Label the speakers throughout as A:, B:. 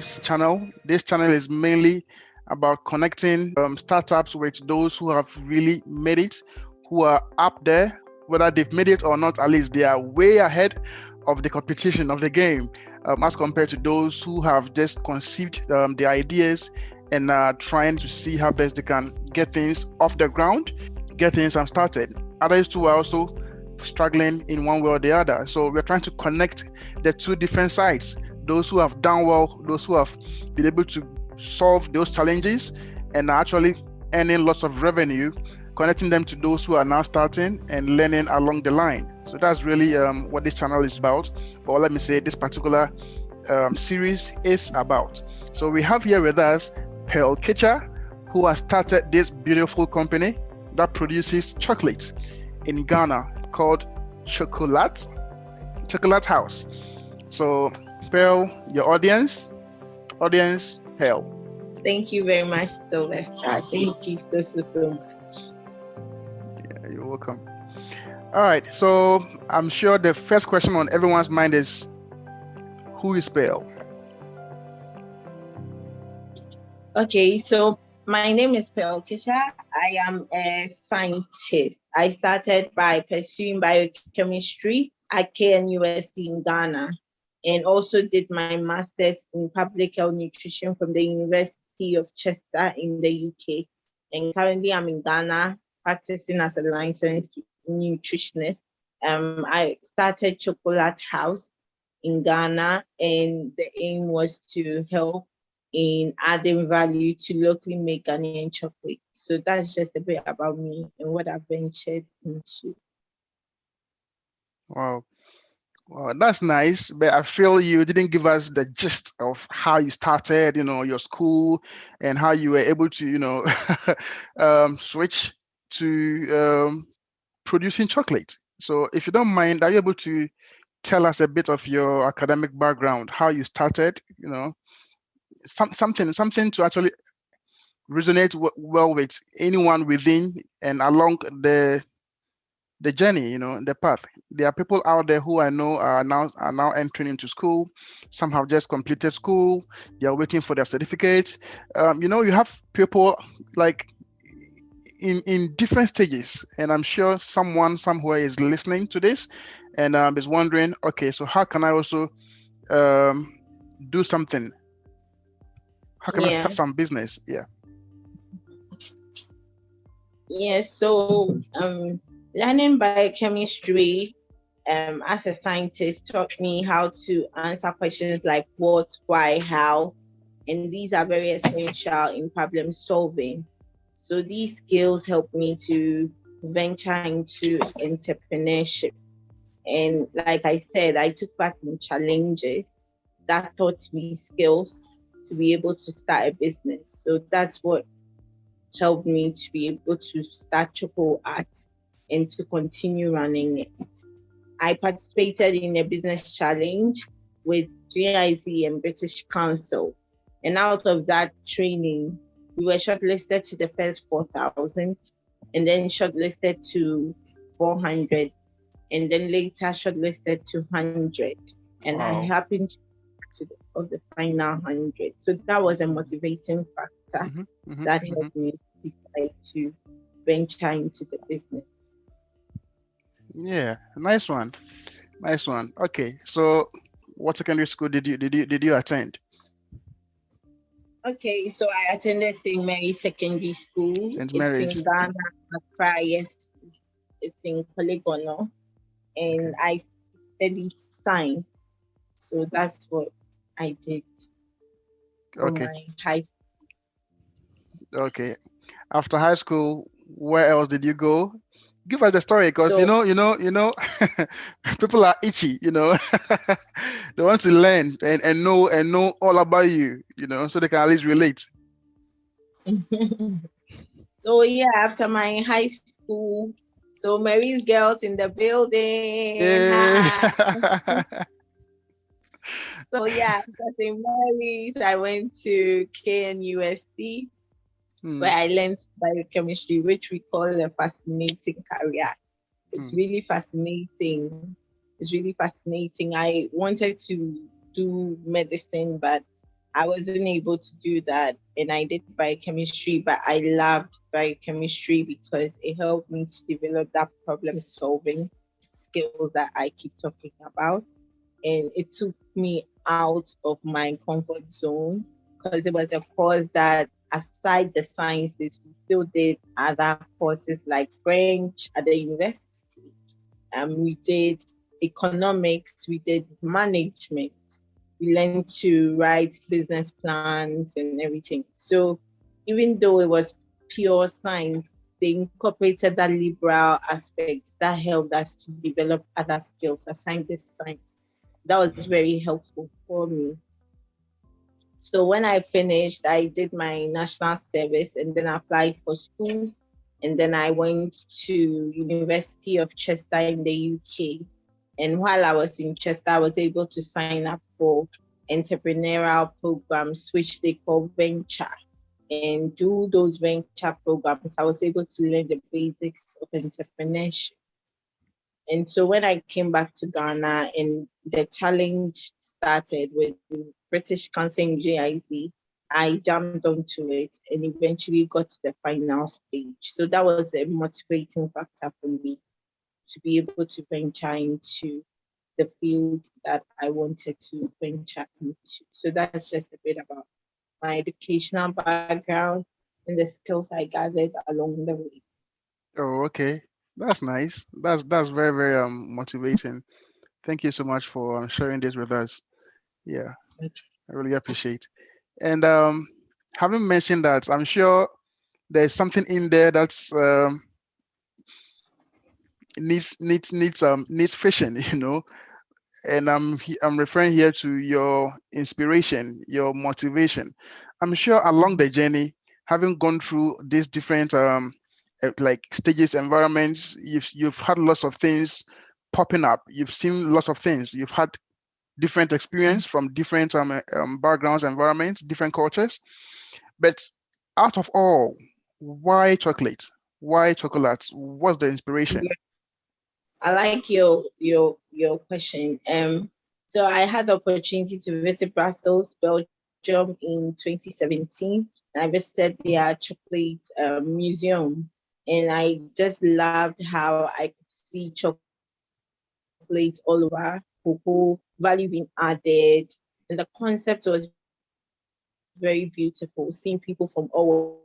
A: this channel. This channel is mainly about connecting startups with those who have really made it, who are up there, whether they've made it or not, at least they are way ahead of the competition of the game, as compared to those who have just conceived the ideas and are trying to see how best they can get things off the ground, get things started. Others too are also struggling in one way or the other. So we're trying to connect the two different sides, those who have done well, those who have been able to solve those challenges and are actually earning lots of revenue, connecting them to those who are now starting and learning along the line. So that's really what this channel is about, or let me say this particular series is about. So we have here with us Pearl Kitcher, who has started this beautiful company that produces chocolate in Ghana called ChocolArt Haus. So Pearl, your audience, Pearl.
B: Thank you very much, Sylvester. Thank you so much.
A: Yeah, you're welcome. All right, so I'm sure the first question on everyone's mind is, who is Pearl?
B: Okay, so my name is Pearl Kitcher. I am a scientist. I started by pursuing biochemistry at KNUST in Ghana, and also did my master's in public health nutrition from the University of Chester in the UK. And currently I'm in Ghana practicing as a licensed nutritionist. I started ChocolArt Haus in Ghana, and the aim was to help in adding value to locally made Ghanaian chocolate. So that's just a bit about me and what I've ventured into.
A: Wow. Well, that's nice, but I feel you didn't give us the gist of how you started, your school and how you were able to, switch to producing chocolate. So if you don't mind, are you able to tell us a bit of your academic background, how you started, something to actually resonate well with anyone within and along the journey, the path. There are people out there who I know are now entering into school. Some have just completed school. They are waiting for their certificate. You have people like in different stages, and I'm sure someone somewhere is listening to this and is wondering, okay, so how can I also do something? How can I start some business?
B: So learning biochemistry as a scientist taught me how to answer questions like what, why, how, and these are very essential in problem solving. So these skills helped me to venture into entrepreneurship. And like I said, I took part in challenges that taught me skills to be able to start a business. So that's what helped me to be able to start ChocolArt and to continue running it. I participated in a business challenge with GIZ and British Council. And out of that training, we were shortlisted to the first 4,000 and then shortlisted to 400 and then later shortlisted to 100. And wow. I happened to the final 100. So that was a motivating factor that helped me decide to venture into the business.
A: Yeah, nice one. Okay, so what secondary school did you attend?
B: Okay, so I attended St. Mary's Secondary School.
A: St. Mary's.
B: It's in Ghana, Accra, yes. It's in Polygonal. And I studied science. So that's what I did for my high school.
A: Okay. After high school, where else did you go? Give us the story, because people are itchy, they want to learn and know all about you, so they can at least relate.
B: So after my high school, so Mary's girls in the building.
A: Yeah.
B: So after St. Mary's, I went to KNUST. Where I learned biochemistry, which we call a fascinating career. It's really fascinating. I wanted to do medicine, but I wasn't able to do that, and I did biochemistry, but I loved biochemistry because it helped me to develop that problem solving skills that I keep talking about. And it took me out of my comfort zone because it was a course that, aside the sciences, we still did other courses like French at the university. We did economics, we did management, we learned to write business plans and everything. So even though it was pure science, they incorporated that liberal aspects that helped us to develop other skills aside the science. That was very helpful for me. So when I finished, I did my national service and then I applied for schools. And then I went to University of Chester in the UK. And while I was in Chester, I was able to sign up for entrepreneurial programs, which they call venture. And do those venture programs, I was able to learn the basics of entrepreneurship. And so when I came back to Ghana and the challenge started with the British Council in GIZ, I jumped onto it and eventually got to the final stage. So that was a motivating factor for me to be able to venture into the field that I wanted to venture into. So that's just a bit about my educational background and the skills I gathered along the way.
A: Oh, okay. That's nice. That's very, very motivating. Thank you so much for sharing this with us. Yeah, I really appreciate. And having mentioned that, I'm sure there's something in there that's needs fishing, you know. And I'm referring here to your inspiration, your motivation. I'm sure along the journey, having gone through these different like stages, environments, you've had lots of things popping up. You've seen lots of things. You've had different experience from different backgrounds, environments, different cultures. But out of all, why chocolate? Why chocolate? What's the inspiration?
B: I like your question. So I had the opportunity to visit Brussels, Belgium in 2017. And I visited their chocolate museum, and I just loved how I could see chocolate all over, cocoa value being added, and the concept was very beautiful. Seeing people from all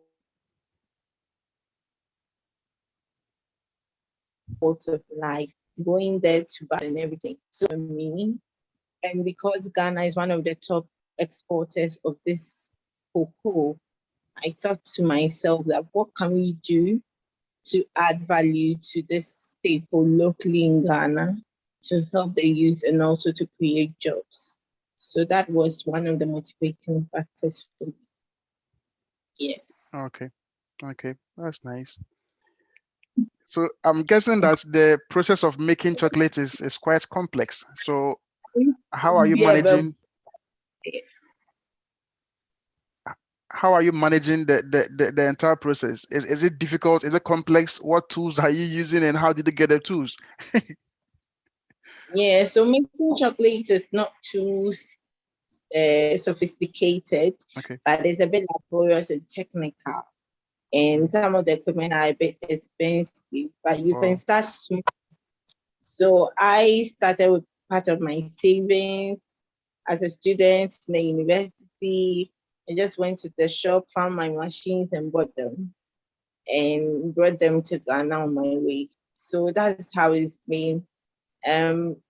B: walks of life going there to buy and everything. So that was just a bit about the process of making chocolate for me. And because Ghana is one of the top exporters of this cocoa, I thought to myself that what can we do to add value to this staple locally in Ghana to help the youth and also to create jobs. So that was one of the motivating factors for me. Yes.
A: Okay, okay, that's nice. So I'm guessing that the process of making chocolate is quite complex. So how are you
B: Yeah, but
A: managing how are you managing the entire process? Is it difficult? Is it complex? What tools are you using and how did you get the tools?
B: yeah, so making chocolate is not too sophisticated,
A: Okay.
B: but it's a bit laborious and technical. And some of the equipment are a bit expensive, but you can
A: Oh,
B: start small. So I started with part of my savings as a student in the university. I just went to the shop, found my machines, and bought them and brought them to Ghana on my way. So that's how it's been.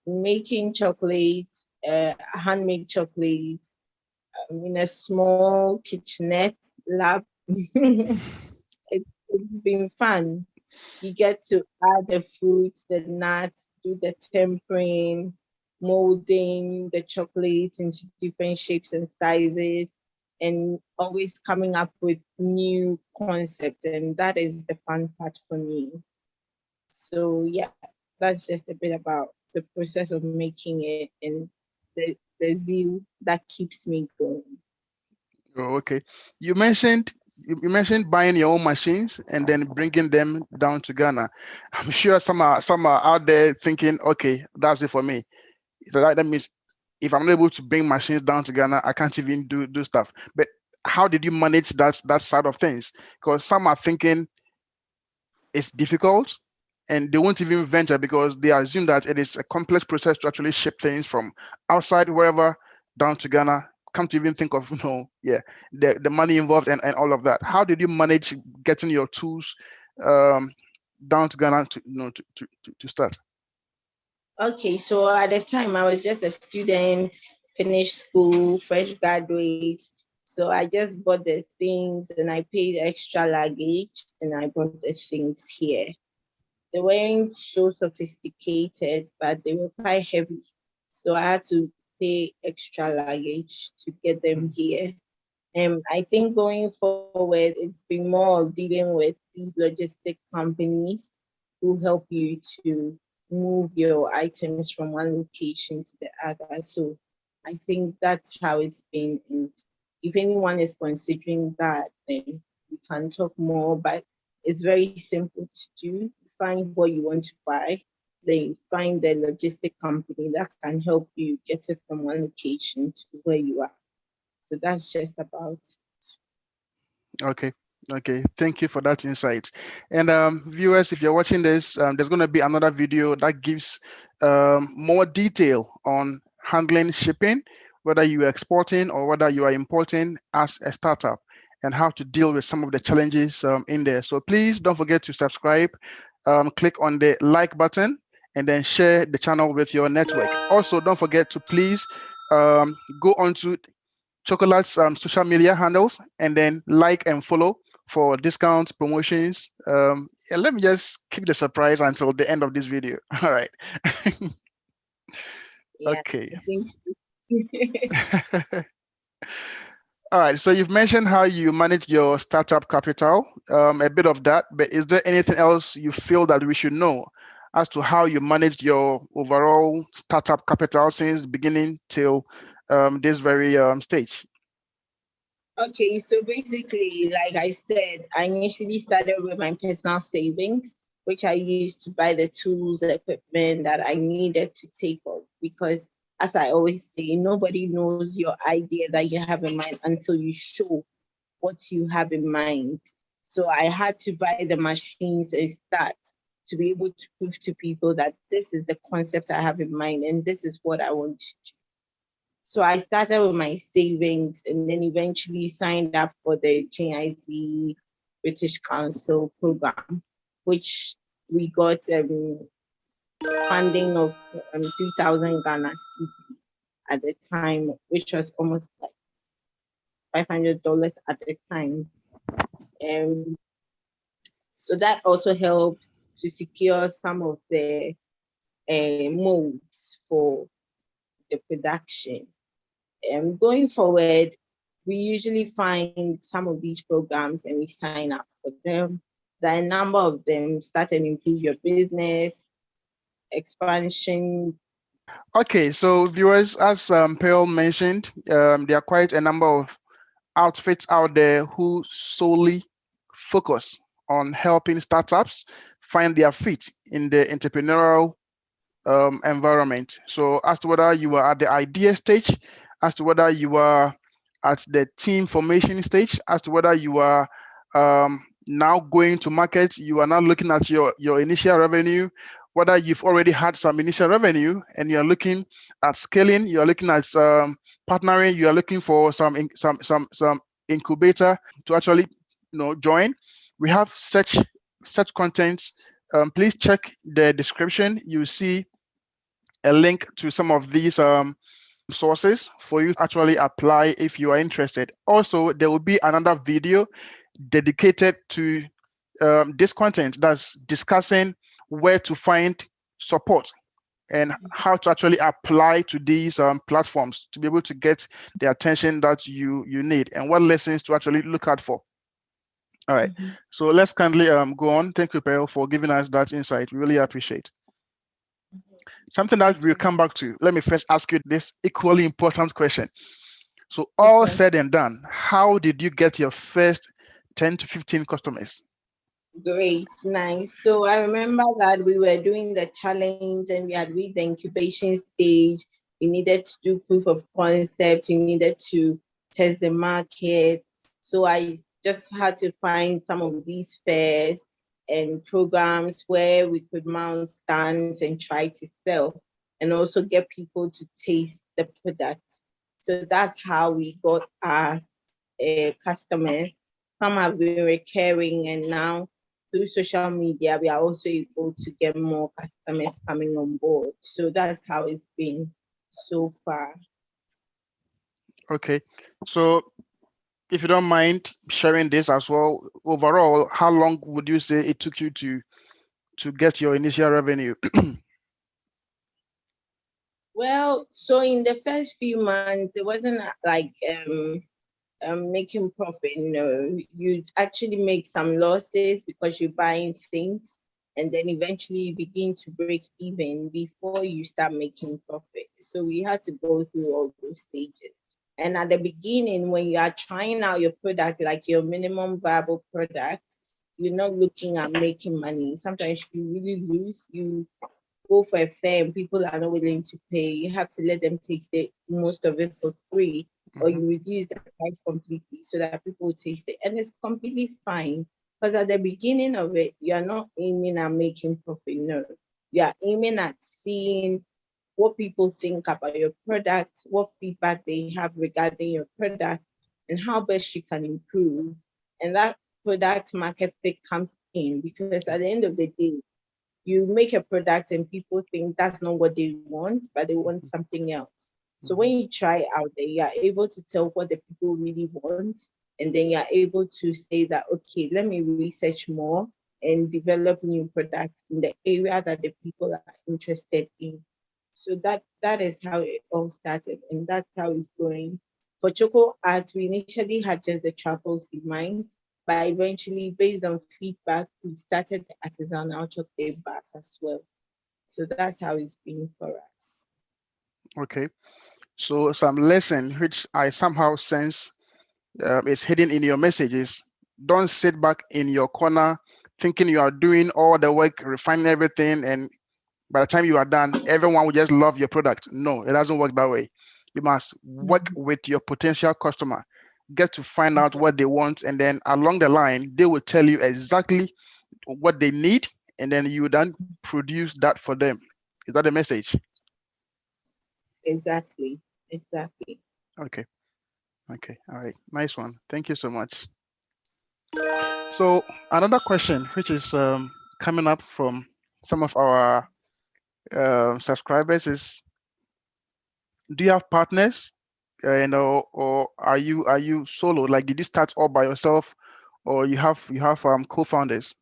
B: Making chocolate, handmade chocolate, in a small kitchenette lab. It's been fun. You get to add the fruits, the nuts, do the tempering, molding the chocolate into different shapes and sizes, and always coming up with new concepts. And that is the fun part for me. So yeah, that's just a bit about the process of making it and the zeal that keeps me going.
A: oh, okay. You mentioned buying your own machines and then bringing them down to Ghana. I'm sure some are out there thinking, okay, that's it for me. So that means if I'm not able to bring machines down to Ghana, I can't even do stuff. But how did you manage that side of things? Because some are thinking it's difficult and they won't even venture because they assume that it is a complex process to actually ship things from outside wherever down to Ghana. Come to even think of, yeah, the money involved and all of that. How did you manage getting your tools down to Ghana to start?
B: Okay, so at the time I was just a student, finished school, fresh graduate. So I just bought the things and I paid extra luggage and I brought the things here. They weren't so sophisticated, but they were quite heavy. So I had to pay extra luggage to get them here. And I think going forward, it's been more of dealing with these logistic companies who help you to move your items from one location to the other. So I think that's how it's been. And if anyone is considering that, then we can talk more. But it's very simple to do. You find what you want to buy, then you find the logistic company that can help you get it from one location to where you are. So that's just about it.
A: Okay. Okay, thank you for that insight. And viewers, if you're watching this, there's going to be another video that gives more detail on handling shipping, whether you are exporting or whether you are importing as a startup, and how to deal with some of the challenges in there. So please don't forget to subscribe, click on the like button, and then share the channel with your network. Also, don't forget to please go onto ChocolArt's social media handles and then like and follow for discounts, promotions. Yeah, let me just keep the surprise until the end of this video. All right.
B: Yeah,
A: Okay.
B: I think so.
A: All right. So you've mentioned how you manage your startup capital, a bit of that, but is there anything else you feel that we should know as to how you managed your overall startup capital since the beginning till this very stage?
B: Okay, so basically, like I said, I initially started with my personal savings, which I used to buy the tools, the equipment that I needed to take off. Because, as I always say, nobody knows your idea that you have in mind until you show what you have in mind. So I had to buy the machines and start to be able to prove to people that this is the concept I have in mind and this is what I want to do. So I started with my savings and then eventually signed up for the GIZ British Council program, which we got funding of 3,000 Ghana cedis at the time, which was almost like $500 at the time. So that also helped to secure some of the molds for the production. Going forward, we usually find some of these programs and we sign up for them. There are a number of them: start and improve your business, expansion.
A: Okay, so viewers, as Pearl mentioned, there are quite a number of outfits out there who solely focus on helping startups find their feet in the entrepreneurial environment. So as to whether you are at the idea stage, as to whether you are at the team formation stage, as to whether you are now going to market, you are now looking at your initial revenue, whether you've already had some initial revenue and you're looking at scaling, you're looking at partnering, you are looking for some incubator to actually join. We have such contents. Please check the description. You see a link to some of these sources for you to actually apply if you are interested. Also, there will be another video dedicated to this content that's discussing where to find support and how to actually apply to these platforms to be able to get the attention that you need and what lessons to actually look out for. All right, so let's kindly go on. Thank you, Pearl, for giving us that insight. We really appreciate. Something that we'll come back to. Let me first ask you this equally important question. So all said and done, how did you get your first 10 to 15 customers?
B: Great, nice. So I remember that we were doing the challenge and we had reached the incubation stage. You needed to do proof of concept. You needed to test the market. So I just had to find some of these fairs and programs where we could mount stands and try to sell, and also get people to taste the product. So that's how we got our customers. Some have been recurring, and now through social media, we are also able to get more customers coming on board. So that's how it's been so far.
A: Okay. So if you don't mind sharing this as well, overall, how long would you say it took you to get your initial revenue?
B: Well, so in the first few months, it wasn't like making profit. No, you actually make some losses because you're buying things, and then eventually you begin to break even before you start making profit. So we had to go through all those stages. And at the beginning, when you are trying out your product, like your minimum viable product, you're not looking at making money. Sometimes you really lose. You go for a fair and people are not willing to pay, you have to let them taste it, most of it for free, or you reduce the price completely so that people will taste it. And it's completely fine, because at the beginning of it, you're not aiming at making profit. No, you're aiming at seeing what people think about your product, what feedback they have regarding your product, and how best you can improve. And that product market fit comes in, because at the end of the day, you make a product and people think that's not what they want, but they want something else. So when you try out there, you are able to tell what the people really want, and then you are able to say that, okay, let me research more and develop new products in the area that the people are interested in. So that is how it all started, and that's how it's going. For ChocolArt, we initially had just the truffles in mind, but eventually, based on feedback, we started the artisanal chocolate bars as well. So that's how it's been for us.
A: Okay. So some lesson which I somehow sense is hidden in your messages. Don't sit back in your corner thinking you are doing all the work, refining everything, and by the time you are done, everyone will just love your product. No, it doesn't work that way. You must work with your potential customer, get to find out what they want, and then along the line, they will tell you exactly what they need, and then you then produce that for them. Is that the message?
B: Exactly. Exactly.
A: Okay. Okay. All right. Nice one. Thank you so much. So another question, which is coming up from some of our subscribers, is: do you have partners? Or are you solo? Like, did you start all by yourself, or you have co-founders?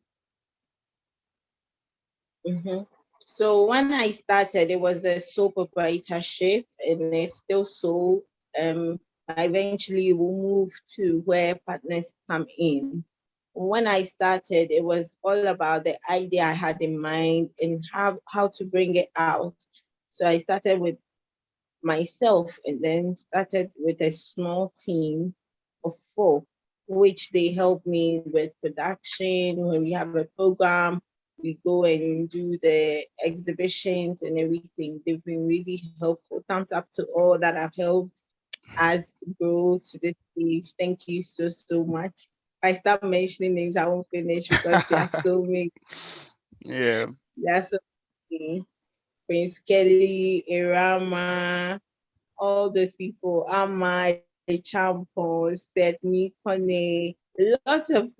B: hmm So when I started, it was a sole proprietorship, and it's still so. I eventually will move to where partners come in. When I started, it was all about the idea I had in mind and how to bring it out. So I started with myself, and then started with a small team of four, which they help me with production. When we have a program, we go and do the exhibitions and everything. They've been really helpful. Thumbs up to all that have helped us grow to this stage. Thank you so much. If I start mentioning names, I won't finish because there are so many.
A: Yeah.
B: There are so many. Prince Kelly, Irama, all those people, Amma, Champon, Seth Kone, lots of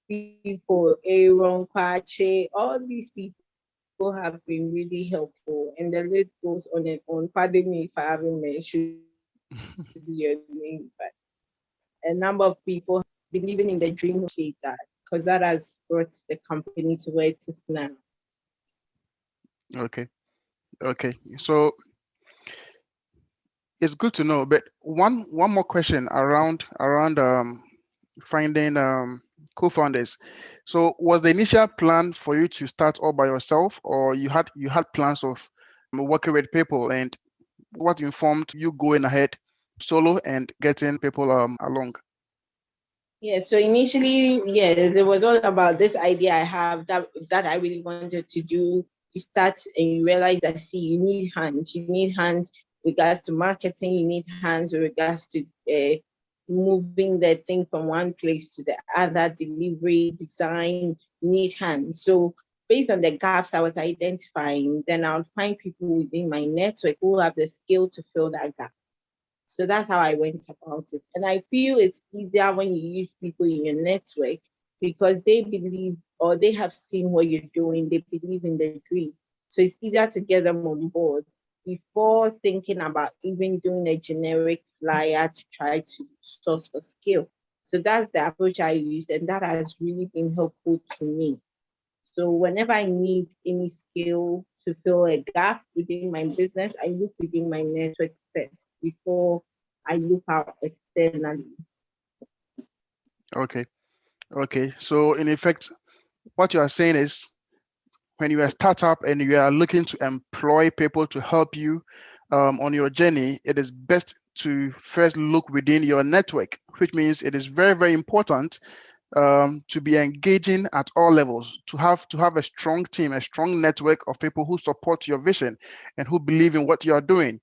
B: people, Aaron Kwache, all these people have been really helpful. And the list goes on and on. Pardon me if I haven't mentioned your name, but a number of people believing in the dream that, because that has brought the company to where it is now.
A: Okay. Okay. So it's good to know. But one more question around finding co-founders. So was the initial plan for you to start all by yourself, or you had plans of working with people, and what informed you going ahead solo and getting people along?
B: Yeah, so initially, yes, it was all about this idea I have that I really wanted to do you start and you realize that, see, you need hands. You need hands with regards to marketing. You need hands with regards to moving the thing from one place to the other, delivery, design. You need hands. So based on the gaps I was identifying, then I'll find people within my network who have the skill to fill that gap. So that's how I went about it. And I feel it's easier when you use people in your network because they believe or they have seen what you're doing. They believe in the dream. So it's easier to get them on board before thinking about even doing a generic flyer to try to source for skill. So that's the approach I used, and that has really been helpful to me. So whenever I need any skill to fill a gap within my business, I look within my network first before I look out externally.
A: Okay. So in effect, what you are saying is when you are a startup and you are looking to employ people to help you on your journey, it is best to first look within your network, which means it is very, very important to be engaging at all levels, to have a strong team, a strong network of people who support your vision and who believe in what you are doing.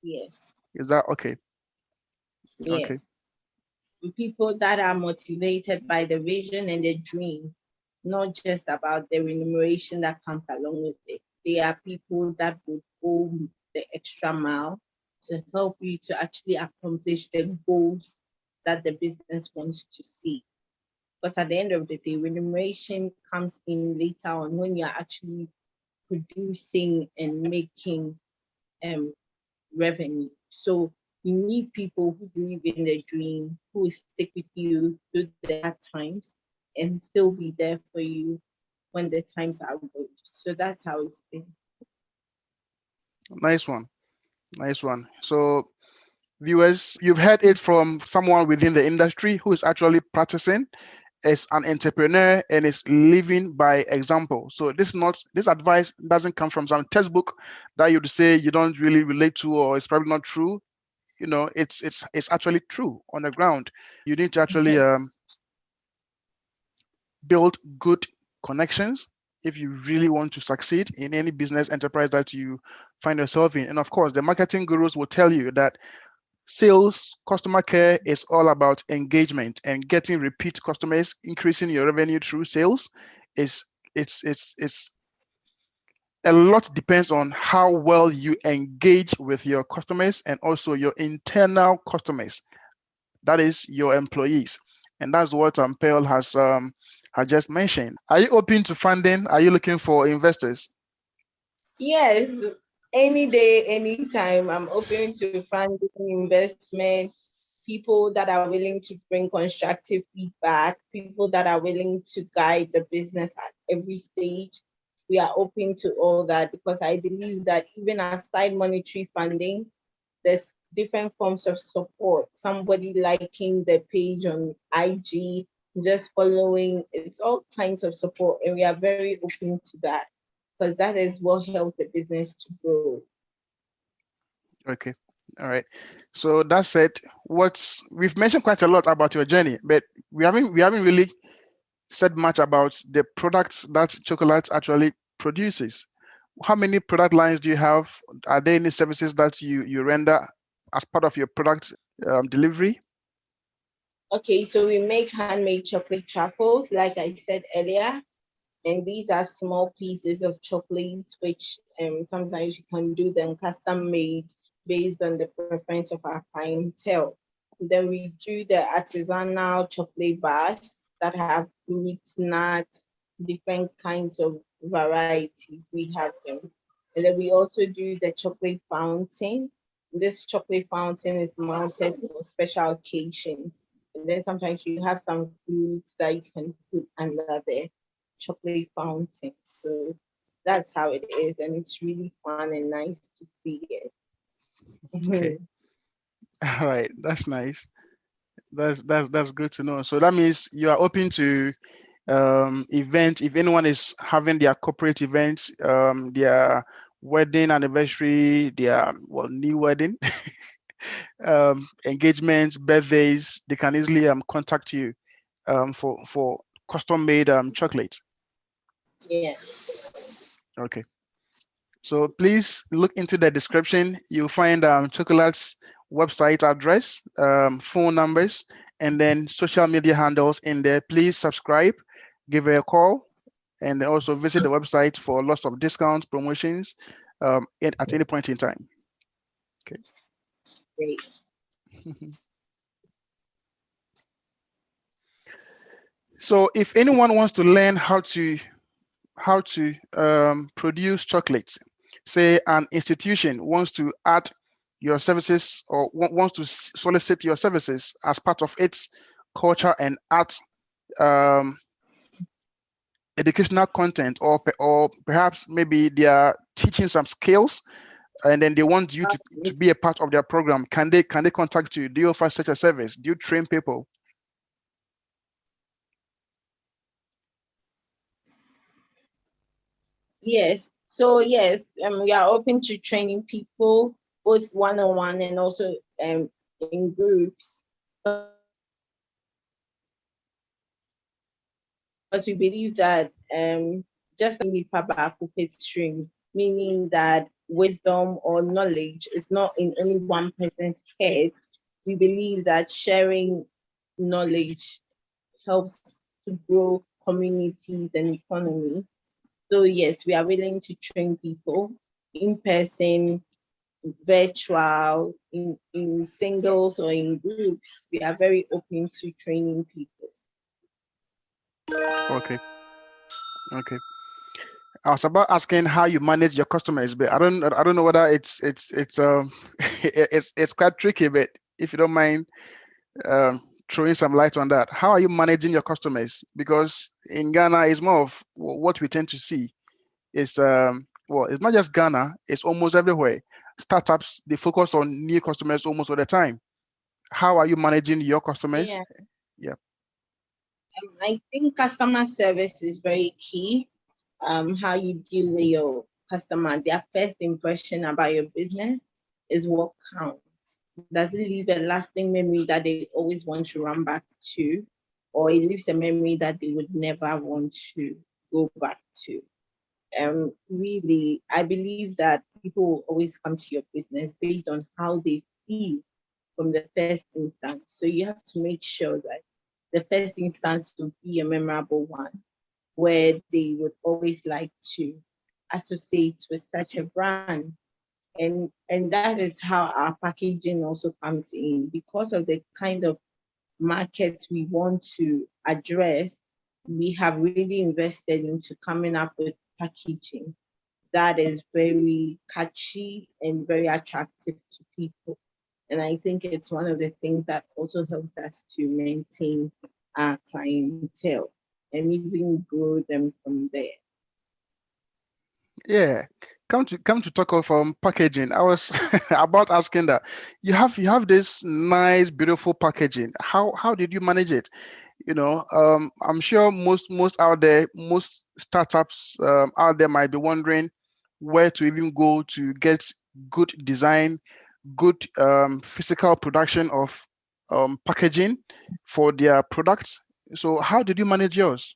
B: Yes.
A: Is that okay?
B: Yes.
A: Okay.
B: People that are motivated by the vision and the dream, not just about the remuneration that comes along with it. They are people that would go the extra mile to help you to actually accomplish the goals that the business wants to see. Because at the end of the day, remuneration comes in later on when you're actually producing and making revenue. So you need people who believe in the dream, who will stick with you through the hard times and still be there for you when the times are good. So that's how it's been.
A: Nice one. So viewers, you've heard it from someone within the industry who is actually practicing as an entrepreneur and is living by example. So this advice doesn't come from some textbook that you'd say you don't really relate to or it's probably not true. You know, it's actually true on the ground. You need to actually build good connections if you really want to succeed in any business enterprise that you find yourself in. And of course, the marketing gurus will tell you that sales, customer care is all about engagement and getting repeat customers, increasing your revenue through sales. It's a lot depends on how well you engage with your customers and also your internal customers. That is your employees, and that's what Pearl has just mentioned. Are you open to funding? Are you looking for investors?
B: Yes, any day, anytime, I'm open to funding, investment, people that are willing to bring constructive feedback, people that are willing to guide the business at every stage. We are open to all that because I believe that even aside monetary funding, there's different forms of support. Somebody liking the page on IG, just following, it's all kinds of support, and we are very open to that because that is what helps the business to grow.
A: Okay. All right. So that said, we've mentioned quite a lot about your journey, but we haven't really said much about the products that ChocolArt actually produces. How many product lines do you have? Are there any services that you render as part of your product delivery?
B: Okay, so we make handmade chocolate truffles, like I said earlier. And these are small pieces of chocolate, which sometimes you can do them custom made based on the preference of our clientele. Then we do the artisanal chocolate bars that have meat, nuts, different kinds of varieties. We have them. And then we also do the chocolate fountain. This chocolate fountain is mounted for special occasions. And then sometimes you have some fruits that you can put under there chocolate fountain. So that's how it is, and it's really fun and nice to see it.
A: Okay. All right. That's nice. That's good to know. So that means you are open to event. If anyone is having their corporate events, their wedding anniversary, their new wedding, engagements, birthdays, they can easily contact you for custom made chocolate.
B: Yes.
A: Okay. So please look into the description. You'll find ChocolArt's website address, phone numbers, and then social media handles in there. Please subscribe, give her a call, and then also visit the website for lots of discounts, promotions at any point in time. Okay.
B: Great.
A: So if anyone wants to learn how to produce chocolates, say an institution wants to add your services or wants to solicit your services as part of its culture and art educational content, or perhaps maybe they are teaching some skills and then they want you to be a part of their program, can they contact you? Do you offer such a service? Do you train people?
B: Yes. So yes, we are open to training people, both one-on-one and also in groups. Because we believe that just like Papa pulpit stream, meaning that wisdom or knowledge is not in only one person's head. We believe that sharing knowledge helps to grow communities and economies. So yes, we are willing to train people in person, virtual, in singles or in groups. We are very open to training people.
A: Okay. Okay. I was about asking how you manage your customers, but I don't know whether it's quite tricky, but if you don't mind throwing some light on that, how are you managing your customers? Because in Ghana, it's more of what we tend to see is well, it's not just Ghana, it's almost everywhere. Startups, they focus on new customers almost all the time. How are you managing your customers?
B: Yeah.
A: Yeah.
B: I think customer service is very key. How you deal with your customer, their first impression about your business is what counts. Does it leave a lasting memory that they always want to run back to, or it leaves a memory that they would never want to go back to? Really, I believe that people will always come to your business based on how they feel from the first instance. So you have to make sure that the first instance will be a memorable one where they would always like to associate with such a brand. And that is how our packaging also comes in because of the kind of market we want to address. We have really invested into coming up with packaging that is very catchy and very attractive to people. And I think it's one of the things that also helps us to maintain our clientele and even grow them from there.
A: Yeah. Come to talk of packaging. I was about asking that. You have this nice, beautiful packaging. How did you manage it? I'm sure most out there, most startups out there might be wondering where to even go to get good design, good physical production of packaging for their products. So how did you manage yours?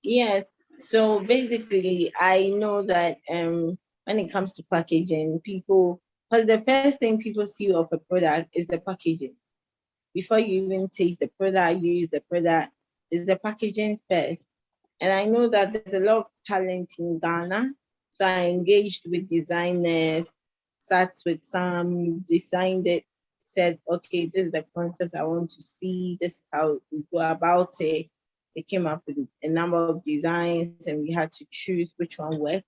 B: Yes. So basically, I know that when it comes to packaging, people, because the first thing people see of a product is the packaging. Before you even taste the product, use the product, is the packaging first. And I know that there's a lot of talent in Ghana. So I engaged with designers, sat with some, designed it, said, okay, this is the concept I want to see. This is how we go about it. They came up with a number of designs and we had to choose which one worked.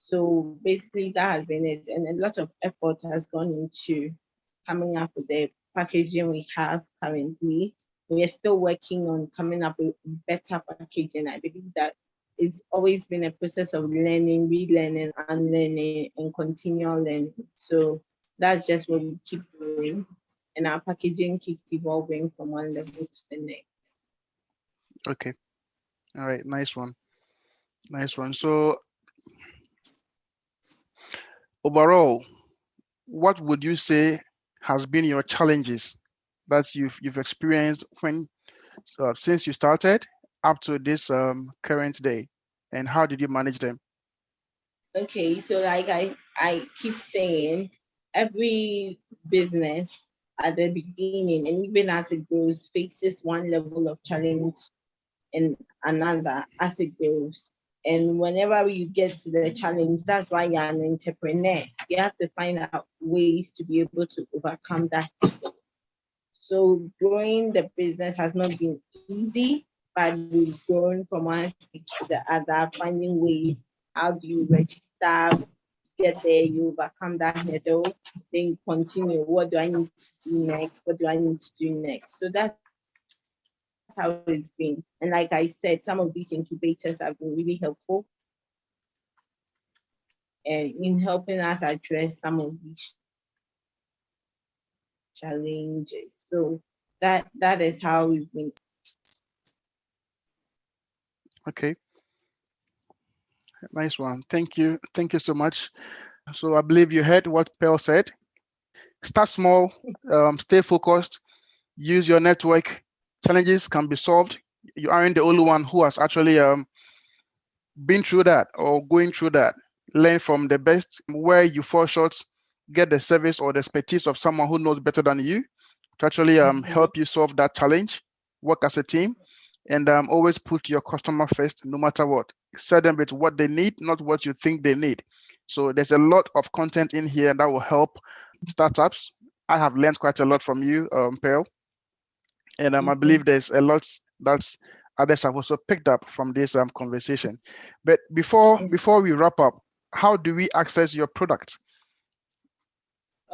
B: So basically that has been it. And a lot of effort has gone into coming up with the packaging we have currently. We are still working on coming up with better packaging. I believe that it's always been a process of learning, relearning, unlearning, and continual learning. So that's just what we keep doing. And our packaging keeps evolving from one level to the next.
A: Okay. All right. Nice one. Nice one. So overall, what would you say has been your challenges that you've experienced since you started up to this current day, and how did you manage them?
B: Okay, so like I keep saying, every business at the beginning and even as it grows faces one level of challenge and another as it grows. And whenever you get to the challenge, that's why you're an entrepreneur. You have to find out ways to be able to overcome that. So growing the business has not been easy, but we've grown from one stage to the other, finding ways. How do you register? Get there, you overcome that hurdle, then continue. What do I need to do next? What do I need to do next? So that's how it's been. And like I said, some of these incubators have been really helpful and in helping us address some of these challenges. So that is how we've been.
A: Okay, nice one. Thank you so much. So I believe you heard what Pearl said. Start small, stay focused, use your network. Challenges can be solved. You aren't the only one who has actually been through that or going through that. Learn from the best. Where you fall short, get the service or the expertise of someone who knows better than you to actually help you solve that challenge. Work as a team, and always put your customer first, no matter what. Set them with what they need, not what you think they need. So there's a lot of content in here that will help startups. I have learned quite a lot from you, Pearl, and I believe there's a lot that's others have also picked up from this conversation. But before we wrap up, how do we access your product?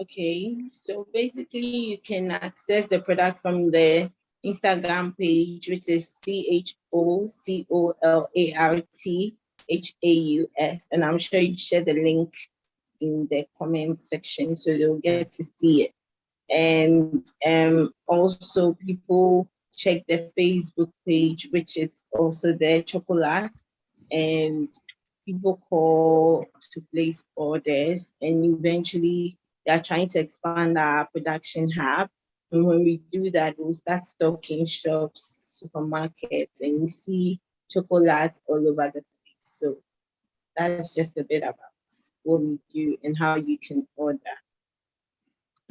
B: Okay, so basically you can access the product from the Instagram page, which is ChocolArt Haus, and I'm sure you share the link in the comment section so you'll get to see it. And also people check the Facebook page, which is also there, ChocolArt, and people call to place orders, and eventually they are trying to expand our production hub. And when we do that, we'll start stocking shops, supermarkets, and we see ChocolArt all over the place. So that's just a bit about what we do and how you can order.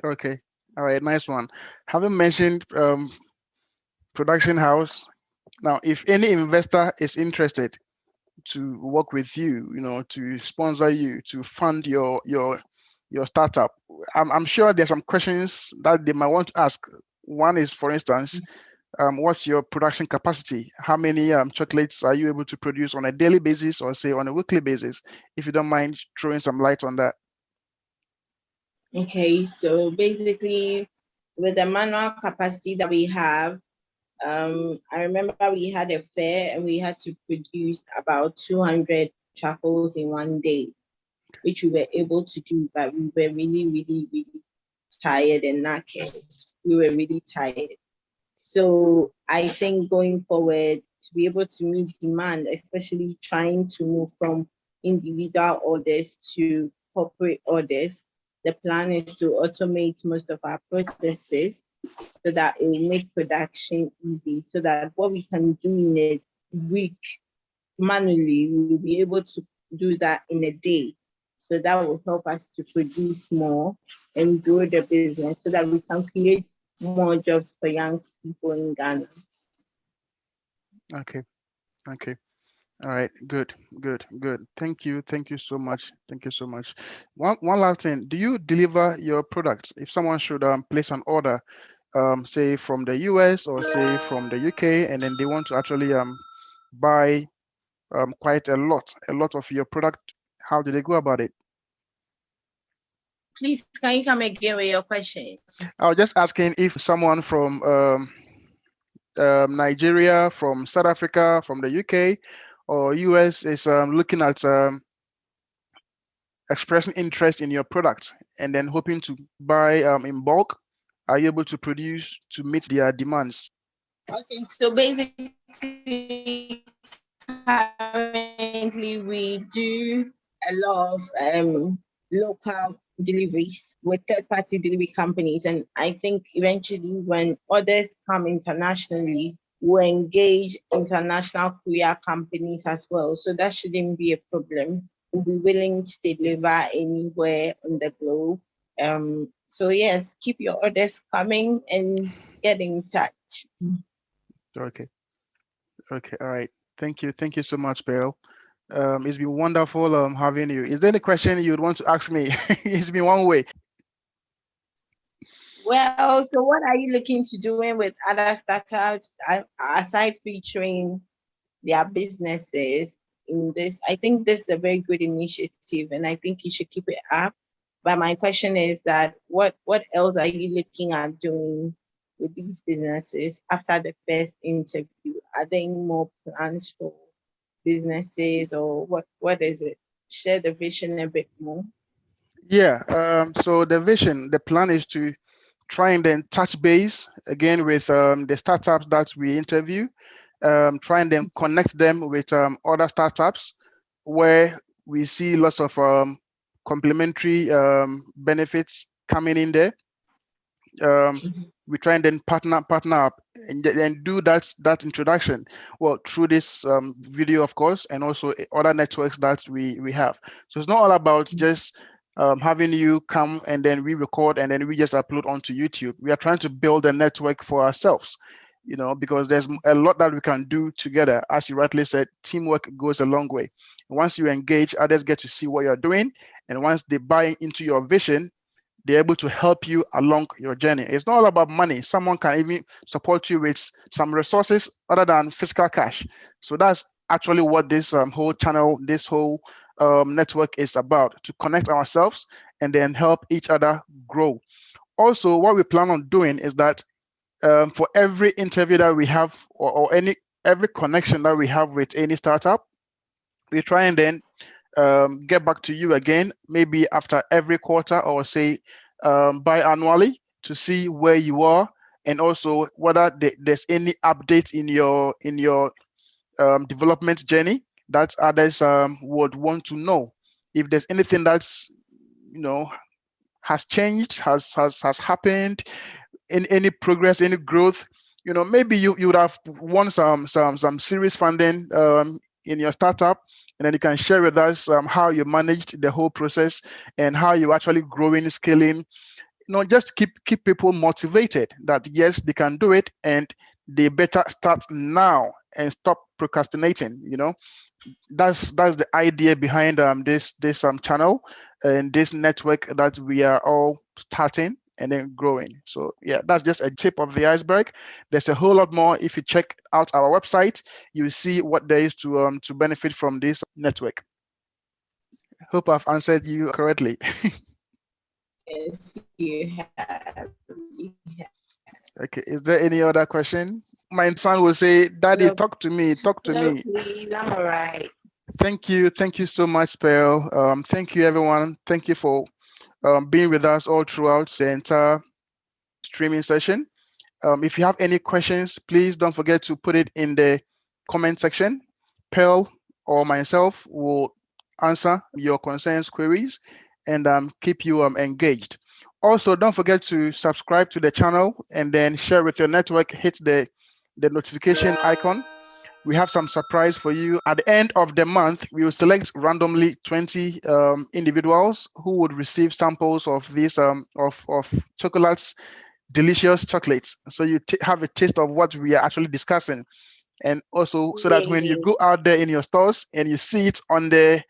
A: Okay, all right, nice one. Having mentioned production house, now if any investor is interested to work with you, to sponsor you, to fund your startup, I'm sure there's some questions that they might want to ask. One is, for instance, what's your production capacity? How many chocolates are you able to produce on a daily basis or say on a weekly basis? If you don't mind throwing some light on that.
B: Okay, so basically with the manual capacity that we have, I remember we had a fair and we had to produce about 200 truffles in one day, which we were able to do, but we were really, really, really tired and knackered. We were really tired. So I think going forward, to be able to meet demand, especially trying to move from individual orders to corporate orders, the plan is to automate most of our processes so that it will make production easy, so that what we can do in a week manually, we will be able to do that in a day. So that will help us to produce more and grow the business so that we can create more jobs for young people in Ghana.
A: Okay. All right, good. Thank you so much. One last thing, do you deliver your products? If someone should place an order, say from the US or say from the UK, and then they want to actually buy quite a lot of your product, how do they go about it?
B: Please, can you come again with your question?
A: I was just asking if someone from Nigeria, from South Africa, from the UK or US is looking at expressing interest in your product and then hoping to buy in bulk, are you able to produce to meet their demands?
B: Okay, so basically, currently we do a lot of local deliveries with third-party delivery companies, and I think eventually when orders come internationally, we'll engage international courier companies as well. So that shouldn't be a problem. will be willing to deliver anywhere on the globe. So yes, keep your orders coming and get in touch.
A: Okay. Okay. All right. Thank you. Thank you so much, Pearl. It's been wonderful having you. Is there any question you'd want to ask me? It's been one way.
B: Well, so what are you looking to doing with other startups aside featuring their businesses in this? I think this is a very good initiative, and I think you should keep it up. But my question is that what else are you looking at doing with these businesses after the first interview? Are there any more plans for businesses, or what is it? Share the vision a bit more.
A: Yeah. So the plan is to try and then touch base again with the startups that we interview, try and then connect them with other startups where we see lots of complementary benefits coming in there. We try and then partner up and do that introduction, well, through this video, of course, and also other networks that we have. So it's not all about just having you come and then we record and then we just upload onto YouTube. We are trying to build a network for ourselves, because there's a lot that we can do together. As you rightly said, teamwork goes a long way. Once you engage, others get to see what you're doing, and once they buy into your vision, they're able to help you along your journey. It's not all about money. Someone can even support you with some resources other than physical cash. So that's actually what this whole channel, this whole network is about, to connect ourselves and then help each other grow. Also, what we plan on doing is that for every interview that we have, or every connection that we have with any startup, we try and then get back to you again, maybe after every quarter, or say biannually, to see where you are, and also whether there's any update in your development journey that others would want to know. If there's anything that's has changed, has happened, in any progress, any growth, maybe you would have won some serious funding in your startup, and then you can share with us how you managed the whole process and how you actually growing, scaling. Just keep people motivated that yes, they can do it, and they better start now and stop procrastinating. That's the idea behind this channel and this network that we are all starting and then growing. So yeah, that's just a tip of the iceberg. There's a whole lot more. If you check out our website, you see what there is to benefit from this network. Hope I've answered you correctly.
B: Yes, you have.
A: Okay, is there any other question? My son will say, Daddy, talk to me, talk to me.
B: Please, I'm all right.
A: Thank you so much, Pearl. Thank you, everyone. Thank you for being with us all throughout the entire streaming session. If you have any questions, please don't forget to put it in the comment section. Pearl or myself will answer your concerns, queries, and keep you engaged. Also, don't forget to subscribe to the channel and then share with your network. Hit the notification icon. We have some surprise for you. At the end of the month, we will select randomly 20 individuals who would receive samples of these of ChocolArt's delicious chocolates. So you have a taste of what we are actually discussing, and also so that when you go out there in your stores and you see it on the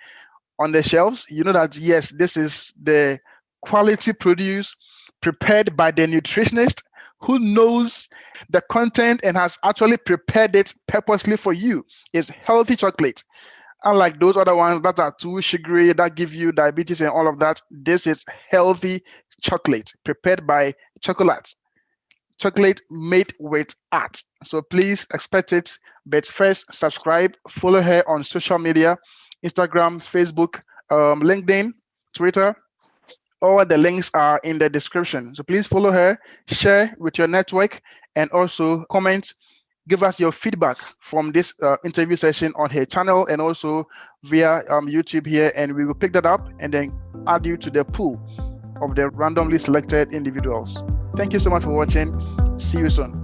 A: shelves, you know that yes, this is the quality produce prepared by the nutritionist who knows the content and has actually prepared it purposely for you. It's healthy chocolate. Unlike those other ones that are too sugary, that give you diabetes and all of that, this is healthy chocolate prepared by ChocolArt. Chocolate made with art. So please expect it. But first, subscribe, follow her on social media, Instagram, Facebook, LinkedIn, Twitter. All the links are in the description. So please follow her, share with your network, and also comment. Give us your feedback from this interview session on her channel and also via YouTube here, and we will pick that up and then add you to the pool of the randomly selected individuals. Thank you so much for watching. See you soon.